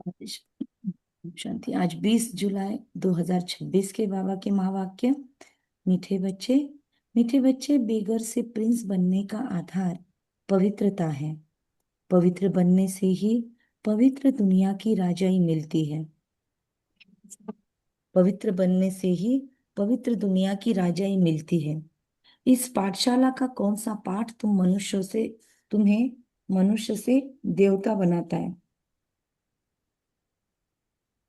आज शांति। आज 20 जुलाई 2026 के बाबा के महावाक्य। मीठे बच्चे, मीठे बच्चे, बेघर से प्रिंस बनने का आधार पवित्रता है। पवित्र बनने से ही पवित्र दुनिया की राजाई मिलती है। पवित्र बनने से ही पवित्र दुनिया की राजाई मिलती है। इस पाठशाला का कौन सा पाठ तुम्हें मनुष्य से देवता बनाता है?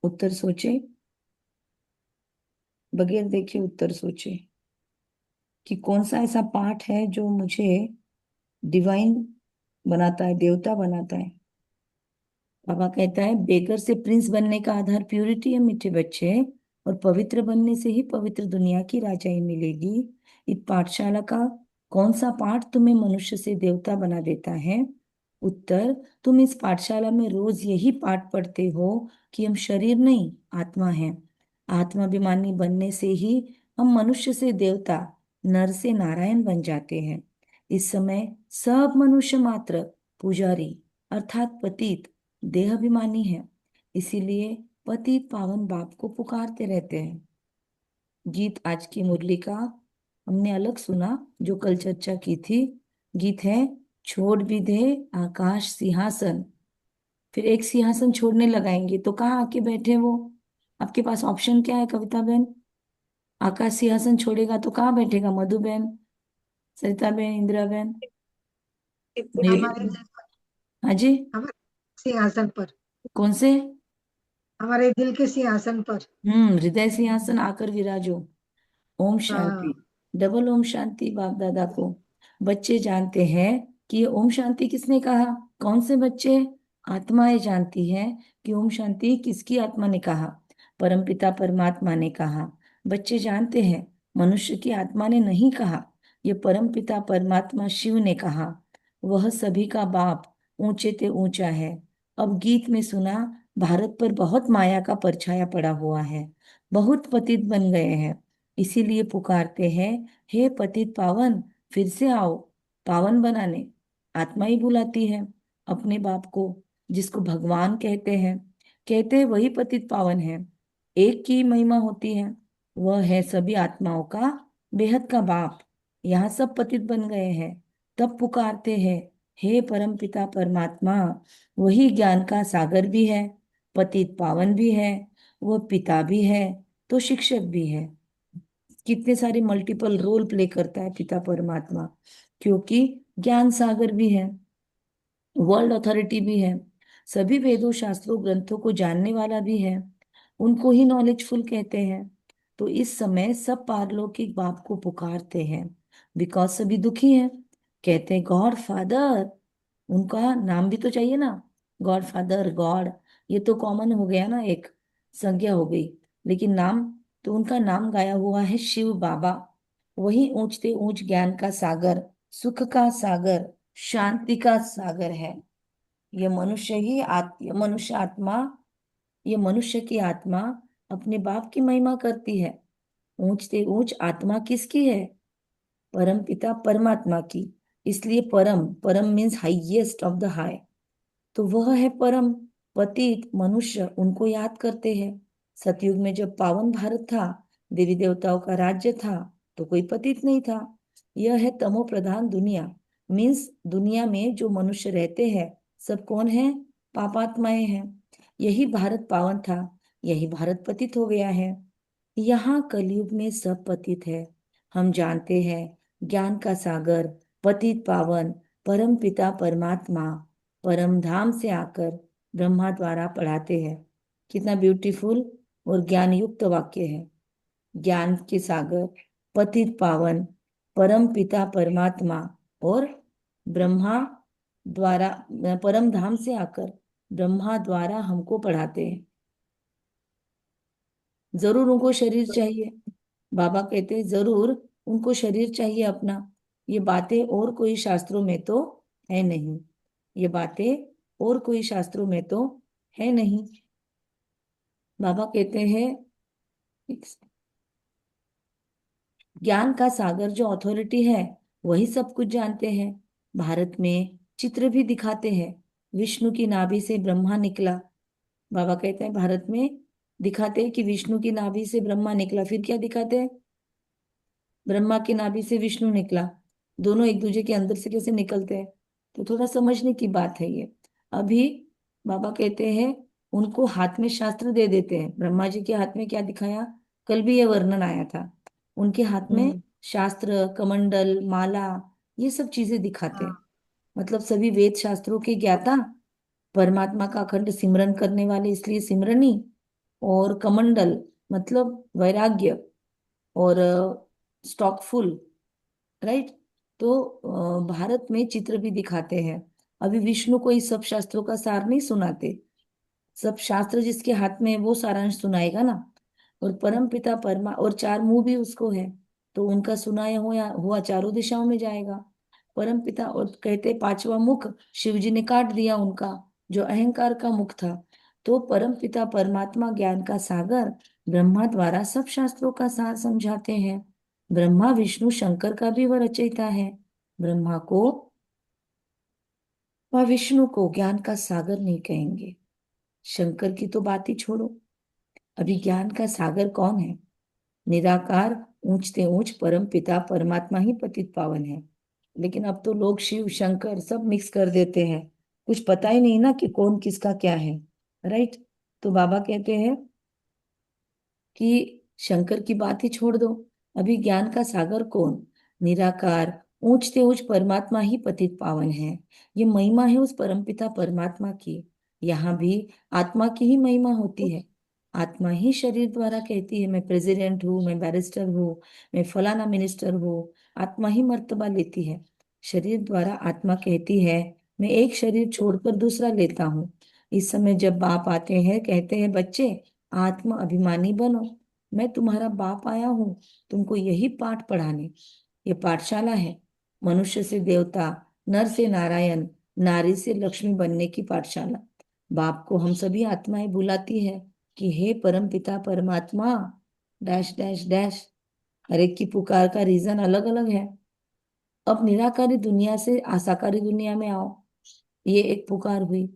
उत्तर सोचे, बगैर देखे उत्तर सोचे कि कौन सा ऐसा पाठ है जो मुझे डिवाइन बनाता है, देवता बनाता है। बाबा कहता है बेगर से प्रिंस बनने का आधार प्यूरिटी है मीठे बच्चे, और पवित्र बनने से ही पवित्र दुनिया की राजाई मिलेगी। इस पाठशाला का कौन सा पाठ तुम्हें मनुष्य से देवता बना देता है? उत्तर, तुम इस पाठशाला में रोज यही पाठ पढ़ते हो कि हम शरीर नहीं आत्मा हैं। आत्माभिमानी बनने से ही हम मनुष्य से देवता, नर से नारायण बन जाते हैं। इस समय सब मनुष्य मात्र पुजारी अर्थात पतित देहाभिमानी है, इसीलिए पतित पावन बाप को पुकारते रहते हैं। गीत आज की मुरली का हमने अलग सुना, जो कल चर्चा की थी। गीत है, छोड़ भी दे आकाश सिंहासन। फिर एक सिंहासन छोड़ने लगाएंगे तो कहाँ आके बैठे वो? आपके पास ऑप्शन क्या है कविता बहन? आकाश सिंहासन छोड़ेगा तो कहाँ बैठेगा? मधु बहन, सरिता बहन, इंदिरा बहन, नील। हमारे हाँ जी। हमारे सिंहासन पर, कौन से? हमारे दिल के सिंहासन पर। हृदय सिंहासन आकर विराजो। ओम शांति। हाँ। डबल ओम शांति बाप दादा को। बच्चे जानते हैं कि ये ओम शांति किसने कहा? कौन से बच्चे? आत्माएं जानती हैं कि ओम शांति किसकी आत्मा ने कहा? परमपिता परमात्मा ने कहा। बच्चे जानते हैं मनुष्य की आत्मा ने नहीं कहा, ये परमपिता परमात्मा शिव ने कहा। वह सभी का बाप ऊंचे ते ऊंचा है। अब गीत में सुना, भारत पर बहुत माया का परछाया पड़ा हुआ है, बहुत पतित बन गए हैं, इसीलिए पुकारते हैं, हे पतित पावन, फिर से आओ पावन बनाने। आत्मा ही बुलाती है अपने बाप को, जिसको भगवान कहते हैं वही पतित पावन है। एक की महिमा होती है, वह है सभी आत्माओं का बेहद का बाप। यहाँ सब पतित बन गए हैं, तब पुकारते हैं, हे परम पिता परमात्मा। वही ज्ञान का सागर भी है, पतित पावन भी है, वह पिता भी है तो शिक्षक भी है। कितने सारे मल्टीपल रोल प्ले करता है पिता परमात्मा, क्योंकि ज्ञान सागर भी है, वर्ल्ड अथॉरिटी भी है, सभी वेदों शास्त्रों ग्रंथों को जानने वाला भी है, उनको ही नॉलेजफुल कहते हैं। तो इस समय सब पारलौकिक बाप को पुकारते हैं, बिकॉज सभी दुखी हैं। कहते हैं गॉड फादर, उनका नाम भी तो चाहिए ना। गॉड फादर, गॉड, ये तो कॉमन हो गया ना, एक संज्ञा हो गई। लेकिन नाम, तो उनका नाम गाया हुआ है शिव बाबा। वही ऊंचते ऊंच ज्ञान का सागर, सुख का सागर, शांति का सागर है। ये मनुष्य आत्मा, ये मनुष्य की आत्मा अपने बाप की महिमा करती है। ऊंचते ऊंच आत्मा किसकी है? परम पिता परमात्मा की। इसलिए परम, परम means highest of the high. तो वह है परम। पतित मनुष्य उनको याद करते हैं। सतयुग में जब पावन भारत था, देवी देवताओं का राज्य था, तो कोई पतित नहीं था। यह है तमो प्रधान दुनिया, मीन्स दुनिया में जो मनुष्य रहते हैं सब कौन है? पापात्माएं हैं। यही भारत पावन था, यही भारत पतित हो गया है। यहाँ कलयुग में सब पतित है। हम जानते हैं ज्ञान का सागर, पतित पावन, परम पिता परमात्मा परम धाम से आकर ब्रह्मा द्वारा पढ़ाते हैं। कितना ब्यूटीफुल और ज्ञान युक्त वाक्य है। ज्ञान के सागर, पतित पावन, परम पिता परमात्मा और ब्रह्मा द्वारा, परम धाम से आकर ब्रह्मा द्वारा हमको पढ़ाते हैं। जरूर उनको शरीर चाहिए। बाबा कहते हैं जरूर उनको शरीर चाहिए अपना। ये बातें और कोई शास्त्रों में तो है नहीं, ये बातें और कोई शास्त्रों में तो है नहीं। बाबा कहते हैं ज्ञान का सागर जो अथॉरिटी है वही सब कुछ जानते हैं। भारत में चित्र भी दिखाते हैं, विष्णु की नाभि से ब्रह्मा निकला, बाबा कहते हैं भारत में दिखाते हैं कि विष्णु की नाभि से ब्रह्मा निकला, फिर क्या दिखाते हैं, ब्रह्मा की नाभि से विष्णु निकला। दोनों एक दूसरे के अंदर से कैसे निकलते हैं? तो थोड़ा समझने की बात है ये। अभी बाबा कहते हैं उनको हाथ में शास्त्र दे देते हैं। ब्रह्मा जी के हाथ में क्या दिखाया, कल भी ये वर्णन आया था, उनके हाथ में हम्म। शास्त्र, कमंडल, माला, ये सब चीजें दिखाते हैं। हाँ। मतलब सभी वेद शास्त्रों के ज्ञाता, परमात्मा का अखंड सिमरन करने वाले, इसलिए सिमरनी। और कमंडल मतलब वैराग्य, और स्टॉक फुल, राइट। तो भारत में चित्र भी दिखाते हैं। अभी विष्णु को इस सब शास्त्रों का सार नहीं सुनाते, सब शास्त्र जिसके हाथ में है वो सारांश सुनाएगा ना। और परम पिता परमा, और चार मुंह भी उसको है, तो उनका सुनाया हुआ चारों दिशाओं में जाएगा। परम पिता, और कहते पांचवा मुख शिव जी ने काट दिया उनका, जो अहंकार का मुख था। तो परम पिता परमात्मा ज्ञान का सागर ब्रह्मा द्वारा सब शास्त्रों का सार समझाते हैं। ब्रह्मा विष्णु शंकर का भी वह रचयिता है। ब्रह्मा को व विष्णु को ज्ञान का सागर नहीं कहेंगे। शंकर की तो बात ही छोड़ो। अभी ज्ञान का सागर कौन है? निराकार, ऊंचते ऊंच परम पिता परमात्मा ही पतित पावन है। लेकिन अब तो लोग शिव शंकर सब मिक्स कर देते हैं, कुछ पता ही नहीं ना कि कौन किसका क्या है, राइट। तो बाबा कहते हैं कि शंकर की बात ही छोड़ दो। अभी ज्ञान का सागर कौन? निराकार, ऊंचते ऊंच परमात्मा ही पतित पावन है। ये महिमा है उस परमपिता परमात्मा की। यहाँ भी आत्मा की ही महिमा होती है। आत्मा ही शरीर द्वारा कहती है मैं प्रेसिडेंट हूँ, मैं बैरिस्टर हूँ, मैं फलाना मिनिस्टर हूँ। आत्मा ही मर्तबा लेती है। शरीर द्वारा आत्मा कहती है मैं एक शरीर छोड़कर दूसरा लेता हूँ। इस समय जब बाप आते हैं कहते हैं बच्चे आत्म अभिमानी बनो, मैं तुम्हारा बाप आया हूं तुमको यही पाठ पढ़ाने। ये पाठशाला है, मनुष्य से देवता, नर से नारायण, नारी से लक्ष्मी बनने की पाठशाला। बाप को हम सभी आत्माएं बुलाती है कि हे परम पिता परमात्मा, डैश डैश डैश। हर एक की पुकार का रीजन अलग अलग है। अब निराकारी दुनिया से आसाकारी दुनिया में आओ, ये एक पुकार हुई।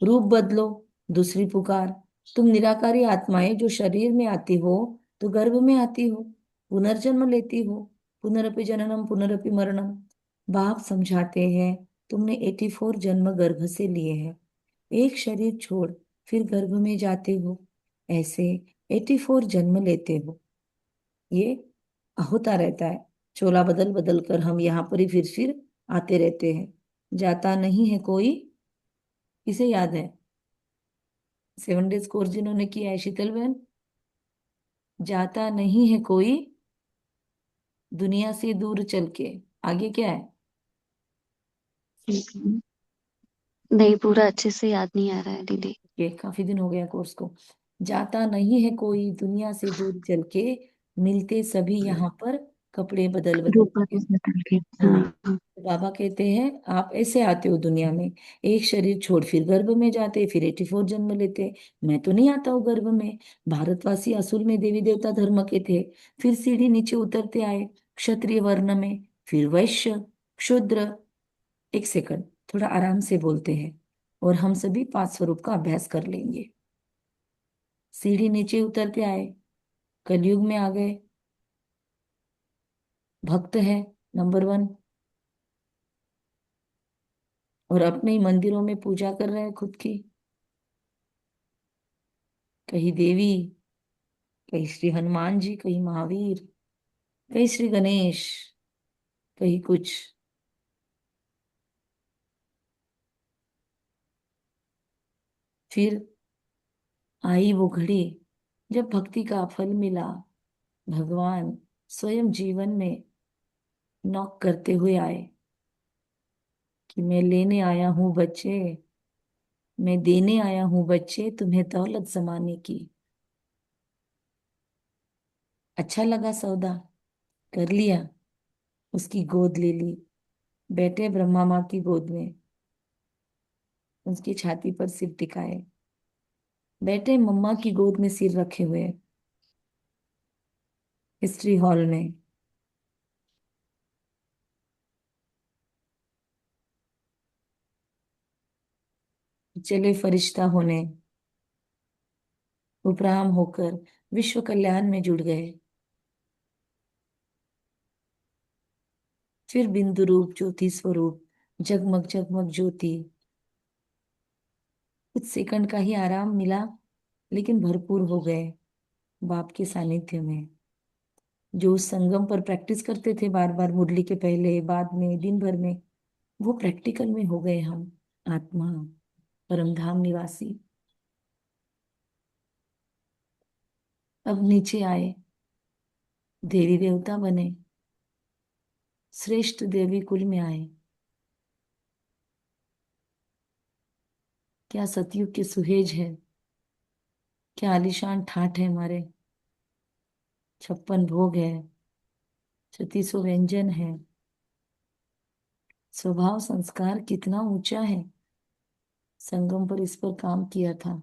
रूप बदलो, दूसरी पुकार। तुम निराकारी आत्माएं जो शरीर में आती हो, तो गर्भ में आती हो, पुनर्जन्म लेती हो। पुनरपि जननम पुनरपि मरणम। बाप समझाते हैं तुमने 84 जन्म गर्भ से लिए हैं, एक शरीर छोड़ फिर गर्भ में जाते हो, ऐसे 84 जन्म लेते हो। ये होता रहता है, चोला बदल बदल कर हम यहाँ पर ही फिर आते रहते हैं। जाता नहीं है कोई, किसे याद है 7 डेज कोर्स जिन्होंने किया है, शीतल बहन? जाता नहीं है कोई दुनिया से दूर चल के, आगे क्या है? नहीं, पूरा अच्छे से याद नहीं आ रहा है दीदी। ये काफी दिन हो गया कोर्स को। जाता नहीं है कोई दुनिया से दूर चल के, मिलते सभी यहाँ पर कपड़े बदल बदल रूपा के। के बदल के। हम्म। हाँ हाँ। तो बाबा कहते हैं आप ऐसे आते हो दुनिया में, एक शरीर छोड़ फिर गर्भ में जाते, फिर 84 जन्म लेते। मैं तो नहीं आता हूँ गर्भ में। भारतवासी असूल में देवी देवता धर्म के थे, फिर सीढ़ी नीचे उतरते आए क्षत्रिय वर्ण में, फिर वैश्य, शूद्र। एक सेकंड, थोड़ा आराम से बोलते हैं और हम सभी 5 स्वरूप का अभ्यास कर लेंगे। सीढ़ी नीचे उतरते आए, कलयुग में आ गए, भक्त है नंबर 1, और अपने ही मंदिरों में पूजा कर रहे हैं खुद की, कहीं देवी, कहीं श्री हनुमान जी, कहीं महावीर, कहीं श्री गणेश, कहीं कुछ। फिर आई वो घड़ी जब भक्ति का फल मिला, भगवान स्वयं जीवन में नॉक करते हुए आए कि मैं लेने आया हूं बच्चे, मैं देने आया हूं बच्चे तुम्हें दौलत जमाने की। अच्छा लगा सौदा, कर लिया, उसकी गोद ले ली, बैठे ब्रह्मा माँ की गोद में, उसकी छाती पर सिर टिकाए, बैठे मम्मा की गोद में सिर रखे हुए हिस्ट्री हॉल में। चले फरिश्ता होने, उपराम होकर विश्व कल्याण में जुड़ गए। फिर बिंदु रूप ज्योति स्वरूप जगमग जगमग ज्योति। कुछ सेकंड का ही आराम मिला, लेकिन भरपूर हो गए बाप के सानिध्य में। जो उस संगम पर प्रैक्टिस करते थे बार बार, मुरली के पहले बाद में दिन भर में, वो प्रैक्टिकल में हो गए हम आत्मा परमधाम निवासी। अब नीचे आए, देवी देवता बने, श्रेष्ठ देवी कुल में आए। क्या सतयुग के सुहेज है, क्या आलीशान ठाठ है हमारे। 56 भोग है, 3600 व्यंजन है। स्वभाव संस्कार कितना ऊंचा है। संगम पर इस पर काम किया था।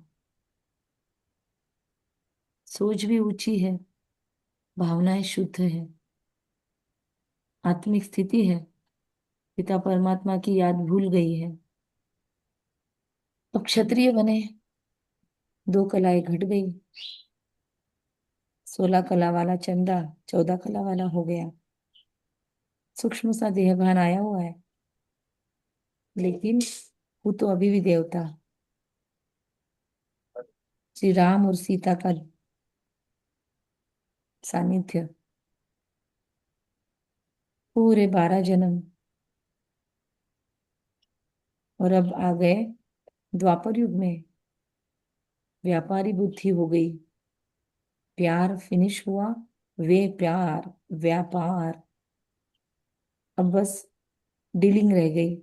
सोच भी ऊंची है, भावनाएं शुद्ध है, आत्मिक स्थिति है। पिता परमात्मा की याद भूल गई है। अब क्षत्रिय बने, 2 कलाएं घट गई। 16 कला वाला चंदा 14 कला वाला हो गया। सूक्ष्म सा देहभान आया हुआ है, लेकिन वो तो अभी भी देवता। श्री राम और सीता का सानिध्य, पूरे 12 जन्म। और अब आ गए द्वापर युग में। व्यापारी बुद्धि हो गई, प्यार फिनिश हुआ, वे प्यार व्यापार। अब बस डीलिंग रह गई,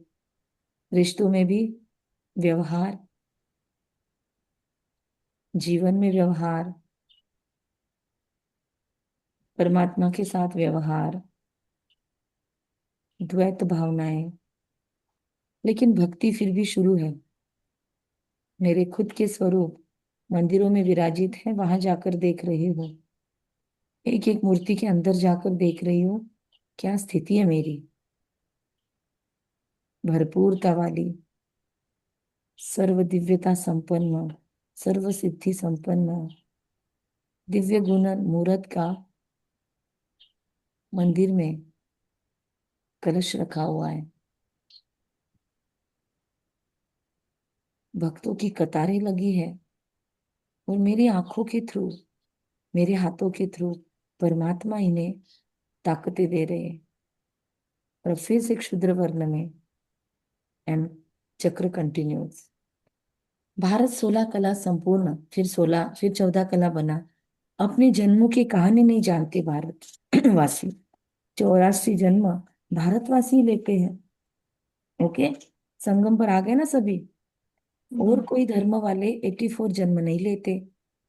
रिश्तों में भी व्यवहार, जीवन में व्यवहार, परमात्मा के साथ व्यवहार, द्वैत भावनाएं। लेकिन भक्ति फिर भी शुरू है। मेरे खुद के स्वरूप मंदिरों में विराजित है, वहां जाकर देख रही हूँ। एक एक मूर्ति के अंदर जाकर देख रही हूँ, क्या स्थिति है मेरी। भरपूरता वाली, सर्व दिव्यता संपन्न, सर्व सिद्धि संपन्न, दिव्य गुण मूर्त का मंदिर में कलश रखा हुआ है। भक्तों की कतारें लगी है, और मेरी आंखों के थ्रू, मेरे हाथों के थ्रू परमात्मा इन्हें ताकतें दे रहे हैं। और फिर से क्षुद्र वर्ण में एंड चक्र कंटिन्यूज। भारत 16 कला संपूर्ण, फिर 16, फिर 14 कला बना। अपने जन्मों की कहानी नहीं जानते भारत वासी। 84 जन्म भारतवासी लेते हैं। ओके, संगम पर आ गए ना सभी। और कोई धर्म वाले 84 जन्म नहीं लेते।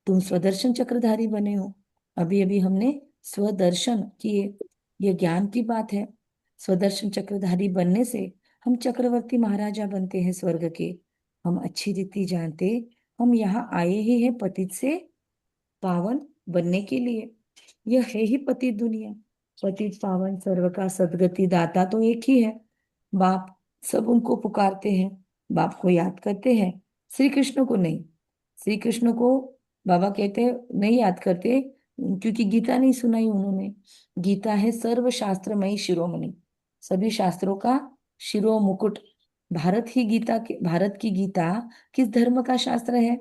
तुम स्वदर्शन चक्रधारी बने हो। अभी अभी हमने स्वदर्शन किए, ये ज्ञान की बात है। स्वदर्शन चक्रधारी बनने से हम चक्रवर्ती महाराजा बनते हैं स्वर्ग के। हम अच्छी रीति जानते, हम यहाँ आए ही हैं पतित से पावन बनने के लिए। यह है ही पतित दुनिया। पतित पावन सर्व का सदगति दाता तो एक ही है, बाप। सब उनको पुकारते हैं, बाप को याद करते हैं, श्री कृष्ण को नहीं। श्री कृष्ण को बाबा कहते हैं नहीं याद करते, क्योंकि गीता नहीं सुनाई उन्होंने। गीता है सर्व शास्त्रमयी शिरोमणि, सभी शास्त्रों का शिरो मुकुट। भारत की गीता किस धर्म का शास्त्र है?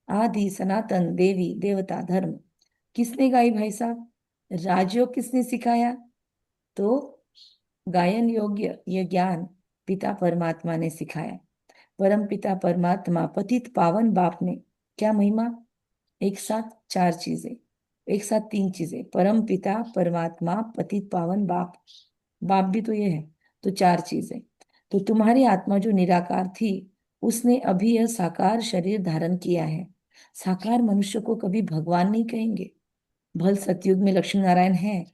आदि सनातन देवी देवता धर्म। किसने गाई भाई साहब? राजयोग किसने सिखाया? तो गायन योग्य ये ज्ञान पिता परमात्मा ने सिखाया। परम पिता परमात्मा पतित पावन बाप ने क्या महिमा। एक साथ 4 चीजें, एक साथ 3 चीजें। परम पिता परमात्मा पतित पावन बाप, बाप भी तो ये है, तो 4 चीजें। तो तुम्हारी आत्मा जो निराकार थी, उसने अभी यह साकार शरीर धारण किया है। साकार मनुष्य को कभी भगवान नहीं कहेंगे। भल सतयुग में लक्ष्मी नारायण है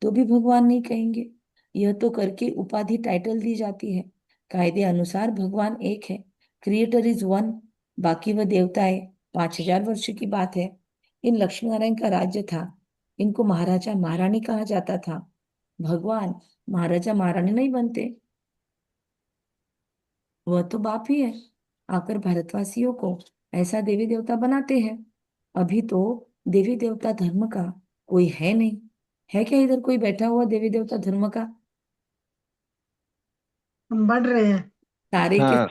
तो भी भगवान नहीं कहेंगे। यह तो करके उपाधि टाइटल दी जाती है। कायदे अनुसार भगवान एक है, क्रिएटर इज वन। बाकी वह देवताएं 5000 वर्ष की बात है। इन लक्ष्मी नारायण का राज्य था, इनको महाराजा महारानी कहा जाता था। भगवान महाराजा महारानी नहीं बनते, वह तो बाप ही है। आकर भारतवासियों को ऐसा देवी देवता बनाते हैं। अभी तो देवी देवता धर्म का कोई है नहीं। है क्या इधर कोई बैठा हुआ देवी देवता धर्म का? हम बढ़ रहे हैं। सारे के हाँ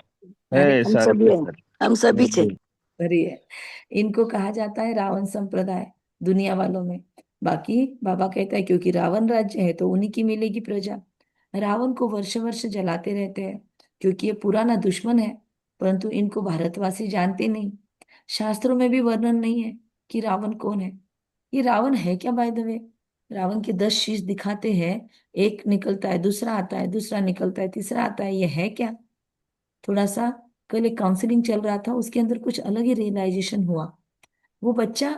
सारे है, हम सारे सभी के हैं। सारे। हम सभी थे। बिल्कुल। सही है। इनको कहा जाता है रावण संप्रदाय दुनिया वालों में। बाकी बाबा कहता है क्योंकि रावण राज्य है तो उन्हीं की मिलेगी प्रजा। रावण को वर्ष वर्ष जलाते रहते हैं क्योंकि ये पुराना दुश्मन है। परंतु इनको भारतवासी जानते नहीं। शास्त्रों में भी वर्णन नहीं है कि रावण कौन है। ये रावण है क्या बाय द वे? रावण के 10 शीश दिखाते हैं। एक निकलता है, दूसरा आता है, दूसरा निकलता है, तीसरा आता है। ये है क्या? थोड़ा सा कल एक काउंसलिंग चल रहा था, उसके अंदर कुछ अलग ही रियलाइजेशन हुआ। वो बच्चा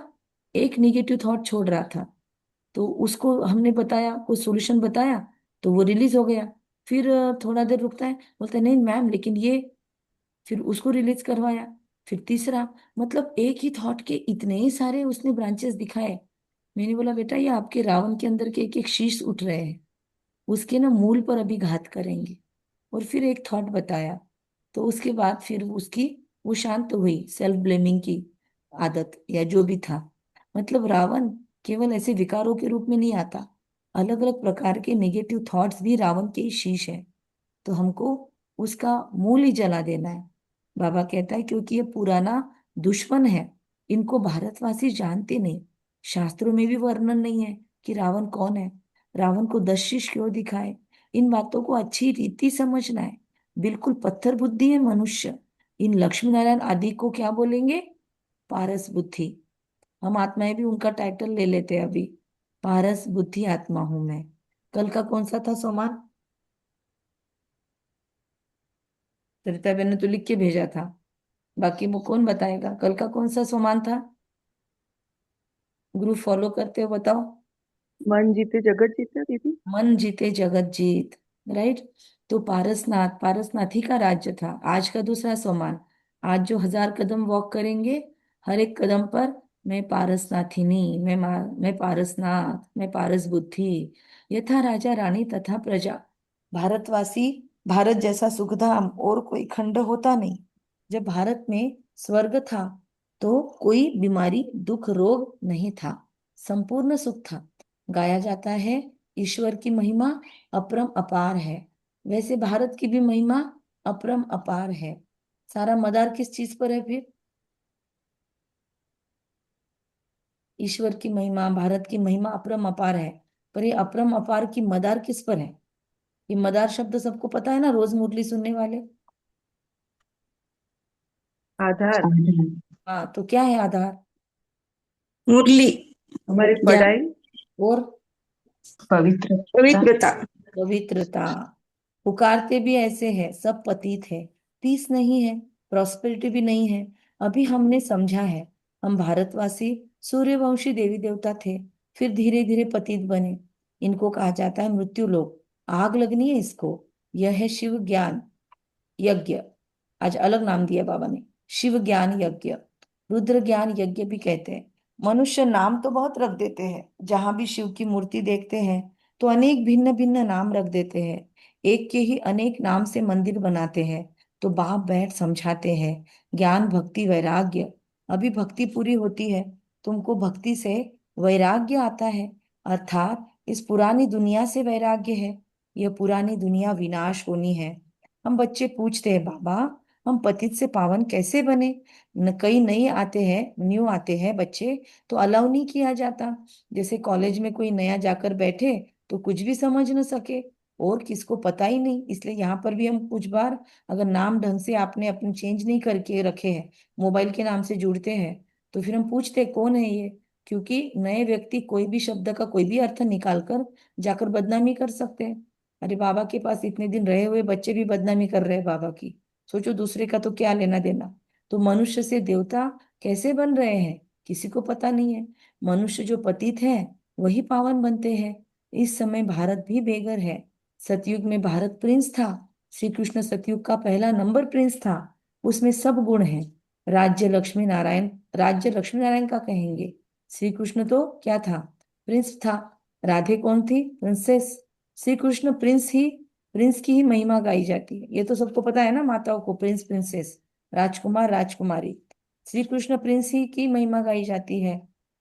एक निगेटिव थॉट छोड़ रहा था, तो उसको हमने बताया, कोई सॉल्यूशन बताया, तो वो रिलीज हो गया। फिर थोड़ा देर रुकता है, बोलता है नहीं मैम लेकिन ये। फिर उसको रिलीज करवाया। फिर तीसरा। मतलब एक ही थॉट के इतने ही सारे उसने ब्रांचेस दिखाए। मैंने बोला बेटा ये आपके रावण के अंदर के एक एक शीश उठ रहे हैं, उसके ना मूल पर अभी घात करेंगे। और फिर एक थॉट बताया। तो उसके बाद फिर उसकी वो शांत हुई सेल्फ ब्लेमिंग की आदत या जो भी था। मतलब रावण केवल ऐसे विकारों के रूप में नहीं आता। अलग अलग प्रकार के नेगेटिव थॉट्स भी रावण के ही शीश है। तो हमको उसका मूल ही जला देना है। बाबा कहता है क्योंकि ये पुराना दुश्मन है। इनको भारतवासी जानते नहीं। शास्त्रों में भी वर्णन नहीं है कि रावण कौन है। रावण को 10 शीश क्यों दिखाए? इन बातों को अच्छी रीति समझना है। बिल्कुल पत्थर बुद्धि है मनुष्य। इन लक्ष्मी नारायण आदि को क्या बोलेंगे? पारस बुद्धि। हम आत्माएं भी उनका टाइटल ले लेते हैं अभी। पारस बुद्धि आत्मा हूं मैं। कल का कौन सा था सोमान? सरिता बहन ने तो लिख के भेजा था। बाकी वो कौन बताएगा कल का कौन सा सोमान था? ग्रुप फॉलो करते हो बताओ। मन जीते जगत जीते दीदी। मन जीते जगत जीत। राइट। तो पारसनाथ, पारसनाथ ही का राज्य था। आज का दूसरा सोमान। आज जो 1000 कदम वॉक करेंगे, हर एक कदम पर मैं पारसनाथिनी, मैं पारसनाथ, मैं पारस बुद्धि। यथा राजा रानी तथा प्रजा। भारतवासी। भारत जैसा सुखधाम और कोई खंड होता नहीं। जब भारत में स्वर्ग था तो कोई बीमारी दुख रोग नहीं था। संपूर्ण सुख था। गाया जाता है ईश्वर की महिमा अपरम अपार है। वैसे भारत की भी महिमा अपरम अपार है। सारा मदार किस चीज पर है फिर? ईश्वर की महिमा, भारत की महिमा अपरम अपार है। पर ये अपरम अपार की मदार किस पर है? ये मदार शब्द सबको पता है ना, रोज मुरली सुनने वाले। आधार। हाँ तो क्या है आधार? मुरली। हमारी ज्ञान। पढ़ाई। और पवित्रता। पवित्रता। पवित्रता। पुकारते भी ऐसे हैं, सब पतित है। पीस नहीं है। प्रॉस्पेरिटी भी नहीं है। अभी हमने समझा है। हम भारतवासी सूर्यवंशी देवी देवता थे। फिर धीरे धीरे पतित बने। इनको कहा जाता है मृत्यु लोक। आग लगनी है इसको। यह है शिव ज्ञान यज्ञ। आज अलग नाम दिया बाबा ने। शिव ज्ञान यज्ञ। रुद्र ज्ञान यज्ञ भी कहते हैं। मनुष्य नाम तो बहुत रख देते हैं। जहां भी शिव की मूर्ति देखते हैं तो अनेक भिन्न भिन्न नाम रख देते हैं। एक के ही अनेक नाम से मंदिर बनाते हैं। तो बाप बैठ समझाते हैं। ज्ञान भक्ति वैराग्य। अभी भक्ति पूरी होती है। तुमको भक्ति से वैराग्य आता है। अर्थात इस पुरानी दुनिया से वैराग्य है। यह पुरानी दुनिया विनाश होनी है। हम बच्चे पूछते हैं बाबा हम पतित से पावन कैसे बने? कई नए आते हैं, न्यू आते हैं बच्चे, तो अलाउ नहीं किया जाता। जैसे कॉलेज में कोई नया जाकर बैठे तो कुछ भी समझ न सके और किसको पता ही नहीं। इसलिए यहाँ पर भी हम कुछ बार अगर नाम ढंग से आपने अपने चेंज नहीं करके रखे हैं, मोबाइल के नाम से जुड़ते हैं, तो फिर हम पूछते हैं कौन है ये। क्योंकि नए व्यक्ति कोई भी शब्द का कोई भी अर्थ निकाल कर जाकर बदनामी कर सकते हैं। अरे बाबा के पास इतने दिन रहे हुए बच्चे भी बदनामी कर रहे हैं बाबा की। सोचो दूसरे का तो क्या लेना देना। तो मनुष्य से देवता कैसे बन रहे हैं किसी को पता नहीं है। मनुष्य जो पतित है वही पावन बनते हैं। इस समय भारत भी बेघर है। सतयुग में भारत प्रिंस था। श्री कृष्ण सतयुग का पहला नंबर प्रिंस था। उसमें सब गुण हैं। राज्य लक्ष्मी नारायण, राज्य लक्ष्मी नारायण का कहेंगे। श्री कृष्ण तो क्या था? प्रिंस था। राधे कौन थी? प्रिंसेस। श्री कृष्ण प्रिंस ही, प्रिंस की ही महिमा गाई जाती है। ये तो सबको पता है ना, माताओं को प्रिंस प्रिंसेस, राजकुमार राजकुमारी। श्री कृष्ण प्रिंस ही की महिमा गाई जाती है।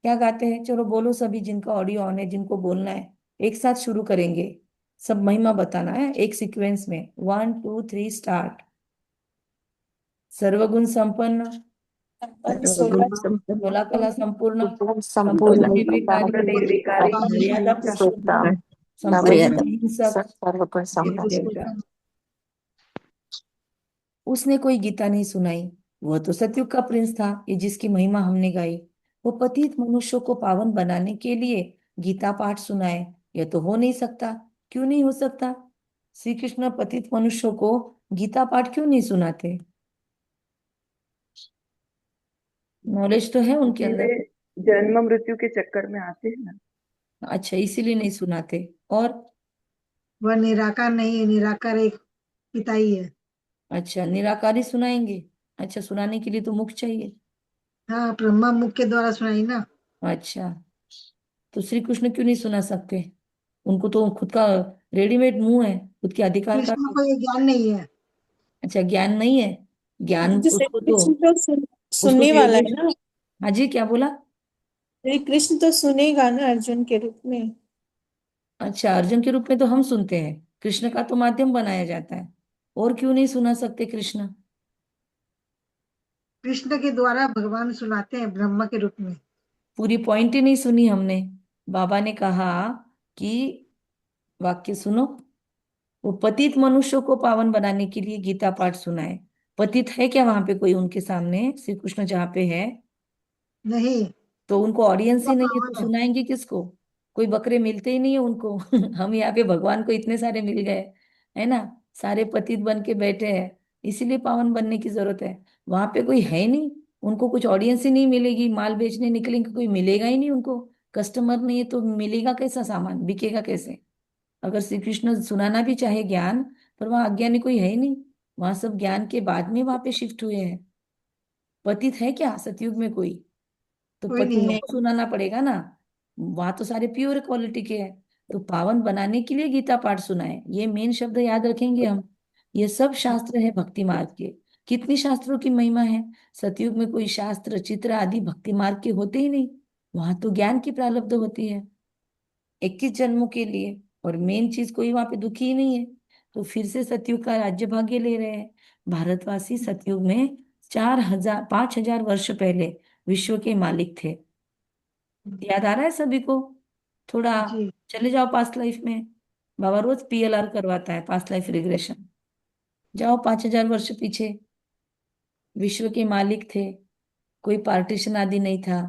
क्या गाते हैं? चलो बोलो सभी, जिनका ऑडियो ऑन है, जिनको बोलना है, एक साथ शुरू करेंगे। सब महिमा बताना है एक सीक्वेंस में। 1 2 3 स्टार्ट। सर्वगुण संपन्न, सर्वगुण संपन्न, कला कला संपूर्ण, संपूर्ण संपूर्ण निर्विकारी, निर्विकारी, मर्यादा पुरुषोत्तम, पुरुषोत्तम, संपूर्ण मर्यादा अहिंसक, सर्वगुण देवी संपन्न। देवता। उसने कोई गीता नहीं सुनाई। वह तो सतयुग का प्रिंस था, ये जिसकी महिमा हमने गाई। वो पतित मनुष्यों को पावन बनाने के लिए गीता पाठ सुनाए, यह तो हो नहीं सकता। क्यों नहीं हो सकता? श्री कृष्ण पतित मनुष्यों को गीता पाठ क्यों नहीं सुनाते? नॉलेज तो है उनके क्योंकि अंदर। वे जन्म मृत्यु के चक्कर में आते हैं ना। अच्छा, इसीलिए नहीं सुनाते। और वह निराकार नहीं है, निराकार एक पिता ही है। अच्छा, निराकारी सुनाएंगे। अच्छा, सुनाने के लिए तो मुख चाहिए। हाँ, ब्रह्मा मुख के द्वारा सुनाई ना। अच्छा, तो श्री कृष्ण क्यों नहीं सुना सकते? उनको तो खुद का रेडीमेड मुंह है, खुद के अधिकार का। कृष्ण को ये ज्ञान नहीं है। अच्छा, ज्ञान नहीं है। ज्ञान जैसे उसको तो, कृष्ण तो उसको सुनने तो वाला है योगेश। ना। हाँ जी, क्या बोला? श्री कृष्ण तो सुनेगा ना अर्जुन के रूप में। अच्छा, अर्जुन के रूप में तो हम सुनते हैं, कृष्ण का तो माध्यम बनाया जाता है। और क्यों नहीं सुना सकते कृष्ण? कृष्ण के द्वारा भगवान सुनाते हैं ब्रह्मा के रूप में। पूरी पॉइंट ही नहीं सुनी हमने। बाबा ने कहा कि, वाक्य सुनो, वो पतित मनुष्यों को पावन बनाने के लिए गीता पाठ सुनाए। पतित है क्या वहां पे कोई उनके सामने? श्री कृष्ण जहाँ पे है, नहीं, तो उनको ऑडियंस वह ही नहीं है, तो पावन है। सुनाएंगे किसको? कोई बकरे मिलते ही नहीं है उनको। हम यहाँ पे भगवान को इतने सारे मिल गए, है ना? सारे पतित बन के बैठे हैं, इसीलिए पावन बनने की जरूरत है। वहां पे कोई है नहीं, उनको कुछ ऑडियंस ही नहीं मिलेगी। माल बेचने निकलेंगे, कोई मिलेगा ही नहीं उनको। कस्टमर नहीं है तो मिलेगा कैसा सामान, बिकेगा कैसे? अगर श्री कृष्ण सुनाना भी चाहे ज्ञान, पर वहां अज्ञानी कोई है ही नहीं। वहां सब ज्ञान के बाद में वहां पे शिफ्ट हुए हैं। पतित है क्या सतयुग में कोई? तो कोई नहीं पतितों है। को सुनाना पड़ेगा ना। वहां तो सारे प्योर क्वालिटी के हैं। तो पावन बनाने के लिए गीता पाठ सुनाए, ये मेन शब्द याद रखेंगे हम। ये सब शास्त्र है भक्ति मार्ग के। कितनी शास्त्रों की महिमा है। सतयुग में कोई शास्त्र चित्र आदि भक्ति मार्ग के होते ही नहीं। वहां तो ज्ञान की प्रारब्ध होती है 21 जन्मों के लिए। और मेन चीज, कोई वहां पे दुखी ही नहीं है। तो फिर से सतयुग का राज्य भाग्य ले रहे हैं। भारतवासी सतयुग में 5,000 वर्ष पहले विश्व के मालिक थे। याद आ रहा है सभी को? थोड़ा जी। चले जाओ पास्ट लाइफ में। बाबा रोज पीएलआर करवाता है, पास्ट लाइफ रिग्रेशन। जाओ 5,000 वर्ष पीछे। विश्व के मालिक थे, कोई पार्टीशन आदि नहीं था।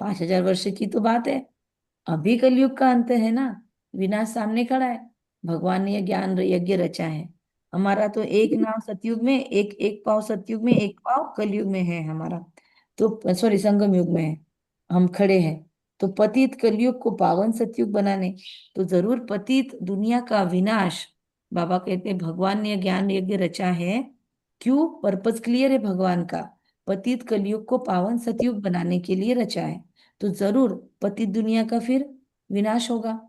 5,000 वर्ष की तो बात है। अभी कलयुग का अंत है ना, विनाश सामने खड़ा है। भगवान ने यह ज्ञान यज्ञ रचा है। हमारा तो एक नाव सतयुग में, एक एक पाव सतयुग में, एक पाव कलयुग में है हमारा। तो सॉरी, संगम युग में है हम खड़े हैं। तो पतित कलयुग को पावन सतयुग बनाने, तो जरूर पतित दुनिया का विनाश। बाबा कहते हैं भगवान ने यह ज्ञान यज्ञ रचा है। क्यों? पर्पस क्लियर है भगवान का। पतित कलयुग को पावन सतयुग बनाने के लिए रचा है। तो जरूर पतित दुनिया का फिर विनाश होगा।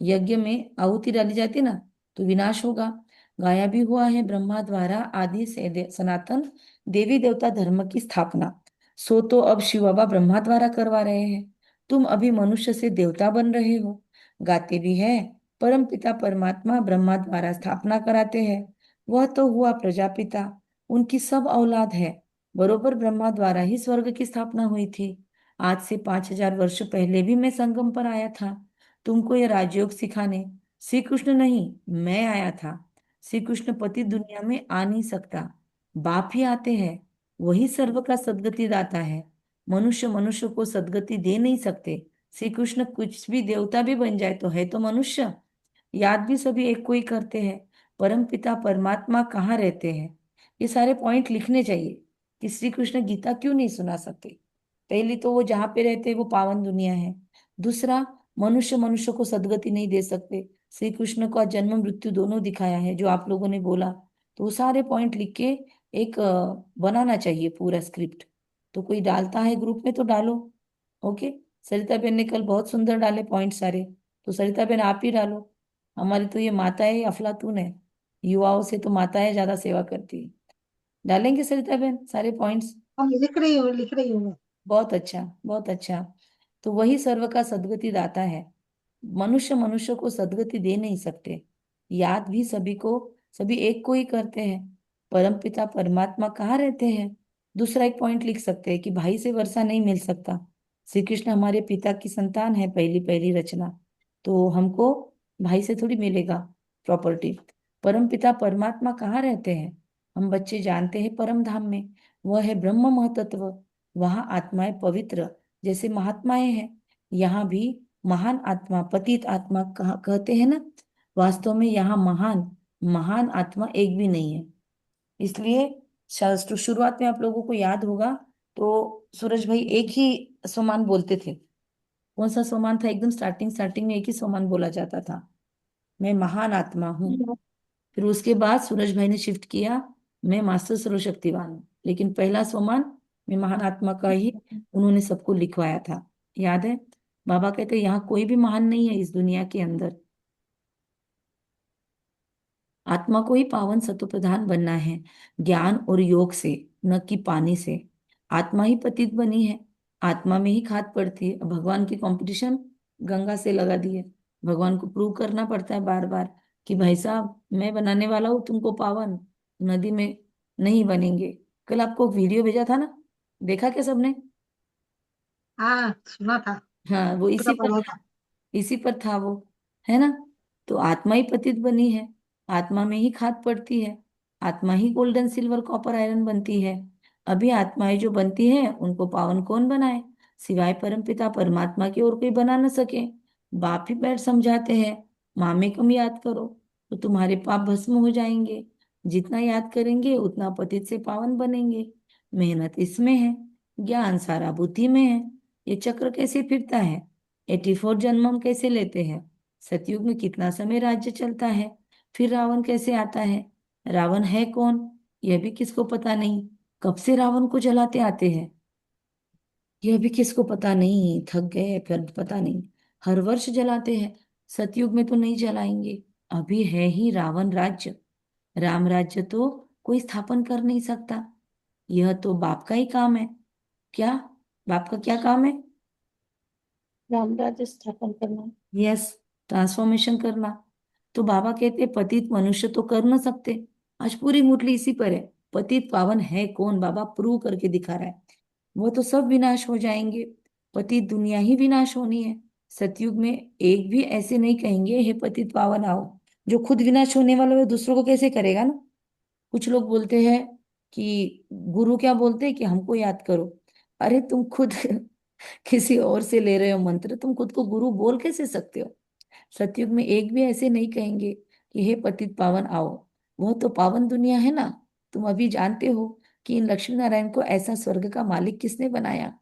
यज्ञ में आहुति डाली जाती ना, तो विनाश होगा। गाया भी हुआ है ब्रह्मा द्वारा आदि से सनातन देवी देवता धर्म की स्थापना। सो तो अब शिव बाबा ब्रह्मा द्वारा करवा रहे हैं। तुम अभी मनुष्य से देवता बन रहे हो। गाते भी है, परम पिता परमात्मा ब्रह्मा द्वारा स्थापना कराते हैं। वह तो हुआ प्रजापिता, उनकी सब औलाद है। बरोबर ब्रह्मा द्वारा ही स्वर्ग की स्थापना हुई थी। आज से 5,000 वर्ष पहले भी मैं संगम पर आया था, तुमको ये राजयोग सिखाने। श्री कृष्ण नहीं, मैं आया था। श्री कृष्ण पति दुनिया में आ नहीं सकता, बाप ही आते हैं। वही सर्व का सदगति दाता है। मनुष्य मनुष्य को सदगति दे नहीं सकते। श्री कृष्ण कुछ भी देवता भी बन जाए तो है तो मनुष्य। याद भी सभी एक को ही करते हैं। परम पिता परमात्मा कहाँ रहते हैं? ये सारे पॉइंट लिखने चाहिए कि श्री कृष्ण गीता क्यों नहीं सुना सकते। पहली तो वो जहाँ पे रहते हैं वो पावन दुनिया है। दूसरा, मनुष्य मनुष्य को सदगति नहीं दे सकते। श्री कृष्ण का जन्म मृत्यु दोनों दिखाया है जो आप लोगों ने बोला। तो वो सारे पॉइंट लिख के एक बनाना चाहिए पूरा स्क्रिप्ट। तो कोई डालता है ग्रुप में तो डालो। ओके। सरिता बेन ने कल बहुत सुंदर डाले पॉइंट सारे। तो सरिता बेन आप ही डालो। हमारी तो ये माताएं अफलातून है, युवाओं से तो माताएं ज्यादा सेवा करती है। डालेंगे सरिता बहन सारे पॉइंट्स? हम लिख रही हूँ मैं। बहुत अच्छा, बहुत अच्छा। तो वही सर्व का सद्गति दाता है। मनुष्य मनुष्य को सद्गति दे नहीं सकते। याद भी सभी को, सभी एक को ही करते हैं। परम पिता परमात्मा कहाँ रहते हैं? दूसरा एक पॉइंट लिख सकते हैं कि भाई से वर्षा नहीं मिल सकता। श्री कृष्ण हमारे पिता की संतान है, पहली पहली रचना। तो हमको भाई से थोड़ी मिलेगा प्रॉपर्टी। परम पिता परमात्मा कहाँ रहते हैं? हम बच्चे जानते हैं परम धाम में। वह है ब्रह्म महतत्व। वहां आत्माएं पवित्र जैसे महात्माएं हैं। यहाँ भी महान आत्मा पतित आत्मा कहते हैं ना। वास्तव में यहाँ महान महान आत्मा एक भी नहीं है। इसलिए शुरुआत में आप लोगों को याद होगा तो सूरज भाई एक ही सोमान बोलते थे। कौन सा सोमान था? एकदम स्टार्टिंग स्टार्टिंग में एक ही सोमान बोला जाता था, मैं महान आत्मा हूँ। फिर उसके बाद सूरज भाई ने शिफ्ट किया, मैं मास्टर सर्वशक्तिवान हूँ। लेकिन पहला सोमान मैं महान आत्मा का ही उन्होंने सबको लिखवाया था। याद है? बाबा कहते यहाँ कोई भी महान नहीं है इस दुनिया के अंदर। आत्मा को ही पावन सत्व प्रधान बनना है, ज्ञान और योग से, न कि पानी से। आत्मा ही पतित बनी है, आत्मा में ही खाद पड़ती है। भगवान की कंपटीशन गंगा से लगा दी है। भगवान को प्रूव करना पड़ता है बार बार कि भाई साहब मैं बनाने वाला हूँ तुमको पावन, नदी में नहीं बनेंगे। कल आपको वीडियो भेजा था ना, देखा क्या सबने? हाँ, सुना था। हाँ, वो पूरा इसी पर पढ़ा था। था। इसी पर था वो, है ना? तो आत्मा ही पतित बनी है, आत्मा में ही खाद पड़ती है, आत्मा ही गोल्डन सिल्वर कॉपर आयरन बनती है। अभी आत्माएं जो बनती है उनको पावन कौन बनाए? सिवाय परमपिता परमात्मा की और कोई बना न सके। बाप ही बैठ समझाते हैं, मामे कम याद करो तो तुम्हारे पाप भस्म हो जाएंगे। जितना याद करेंगे उतना पतित से पावन बनेंगे। मेहनत इसमें है, ज्ञान सारा बुद्धि में है। ये चक्र कैसे फिरता है? 84 जन्म हम कैसे लेते हैं? सतयुग में कितना समय राज्य चलता है? फिर रावण कैसे आता है? रावण है कौन यह भी किसको पता नहीं। कब से रावण को जलाते आते हैं यह भी किसको पता नहीं। थक गए फिर पता नहीं, हर वर्ष जलाते हैं। सतयुग में तो नहीं जलाएंगे। अभी है ही रावण राज्य। राम राज्य तो कोई स्थापन कर नहीं सकता। यह तो बाप का ही काम है। क्या? बाप का क्या काम है? रामराज्य स्थापन करना। यस, ट्रांसफॉर्मेशन करना। तो बाबा कहते पतित मनुष्य तो कर ना सकते। आज पूरी मुरली इसी पर है, पतित पावन है कौन? बाबा प्रूव करके दिखा रहा है। वो तो सब विनाश हो जाएंगे, पतित दुनिया ही विनाश होनी है। सतयुग में एक भी ऐसे नहीं कहेंगे हे पतित पावन आओ। जो खुद विनाश होने वाला है वो दूसरों को कैसे करेगा ना। कुछ लोग बोलते हैं कि गुरु क्या बोलते हैं कि हमको याद करो। अरे तुम खुद किसी और से ले रहे हो मंत्र, तुम खुद को गुरु बोल कैसे सकते हो? सतयुग में एक भी ऐसे नहीं कहेंगे कि हे पतित पावन आओ। वह तो पावन दुनिया है ना। तुम अभी जानते हो कि इन लक्ष्मी नारायण को ऐसा स्वर्ग का मालिक किसने बनाया?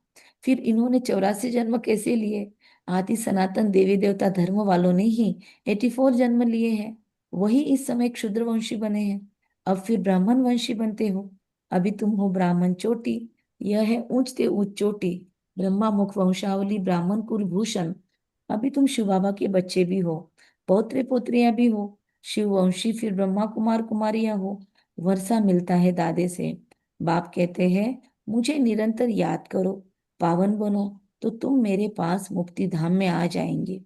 फिर इन्होंने 84 जन्म कैसे लिए? आदि सनातन देवी देवता धर्म वालों ने ही 84 जन्म लिए हैं। वही इस समय क्षुद्र वंशी बने हैं। अब फिर ब्राह्मण वंशी बनते हो। अभी तुम हो ब्राह्मण चोटी। यह है ऊंचते ऊंच चोटी, ब्रह्मा मुख वंशावली ब्राह्मण कुलभूषण। अभी तुम शिव बाबा के बच्चे भी हो, पौत्रे पोत्रियां भी हो, शिव वंशी, फिर ब्रह्मा कुमार कुमारियां हो। वर्षा मिलता है दादे से। बाप कहते हैं मुझे निरंतर याद करो, पावन बनो, तो तुम मेरे पास मुक्ति धाम में आ जाएंगे।